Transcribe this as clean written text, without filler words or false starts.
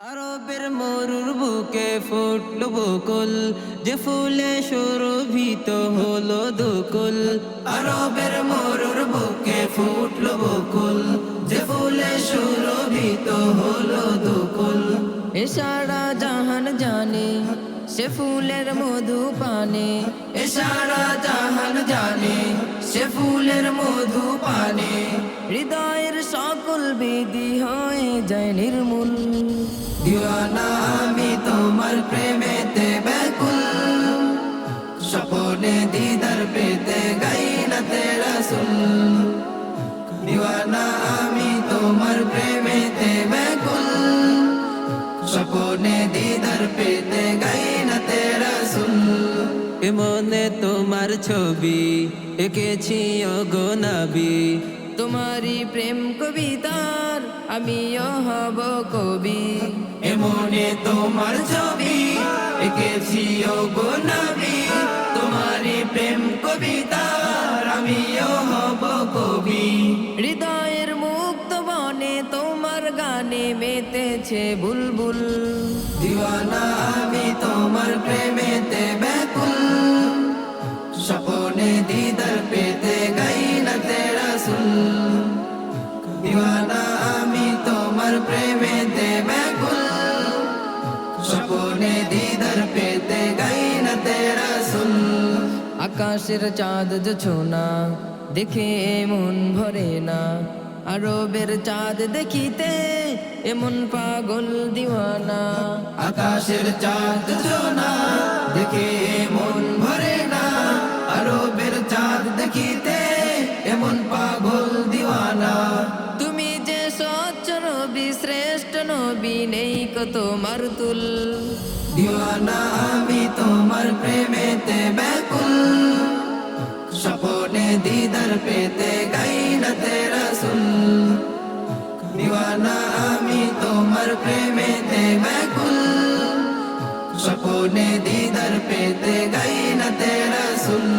আরবের মরুর বুকে ফুটল বকুল, যে ফুলে সুরভিত হলো দুকুল। আরবের মরুর বুকে ফুটল বকুল, যে ফুলে সুরভিত হলো দুকুল। এ সারা জাহান জানে সে ফুলের মধু পানে, এ সারা জাহান জানে সে ফুলের মধু পানে। হৃদয়ের সকল বিধি হয়ে যায় নির্মূল। দিওয়ানা আমি তোমার প্রেমেতে ব্যাকুল, স্বপনে দিদার পেতে গাই না তেরা সুল। দিওয়ানা আমি তোমার প্রেমেতে ব্যাকুল, স্বপনে দিদার পেতে গাই না তেরা সুল। মনে তোমার ছবি এঁকেছি ওগো নবী, তোমারি প্রেম কবিতার আমিও হব কবি। এমনে তোমার ছবি এঁকেছি ওগো নবী, তোমারি প্রেম কবিতার আমিও হব কবি। হৃদয়ের মুক্ত বনে তোমার গানে মেতেছে বুলবুল। দিওয়ানা আমি তোমার প্রেমেতে ব্যাকুল, স্বপনে দিদার পেতে গাই না তেরা সুল। দিওয়ানা আমি তোমার প্রেমেতে ব্যাকুল, স্বপনে দিদার পেতে গাই না তেরা সুল। আকাশের চাঁদ জোছনা দেখে মন ভরে না, আরবের চাঁদ দেখিতে এমন পাগল দিওয়ানা। আকাশের চাঁদ জোছনা দেখে মন ভরে না, আরবের চাঁদ দেখিতে এমন পাগল দিওয়ানা। তুমি যে স্বচ্ছ নবী শ্রেষ্ঠ নবী, নেই কত মারতুল। দিওয়ানা আমি তোমার প্রেমেতে ব্যাকুল, স্বপনে দিদার পেতে গাই না তেরা সুল। দিওয়ানা আমি তোমার প্রেমেতে ব্যাকুল, স্বপনে দিদার পেতে গাই না তেরা সুল।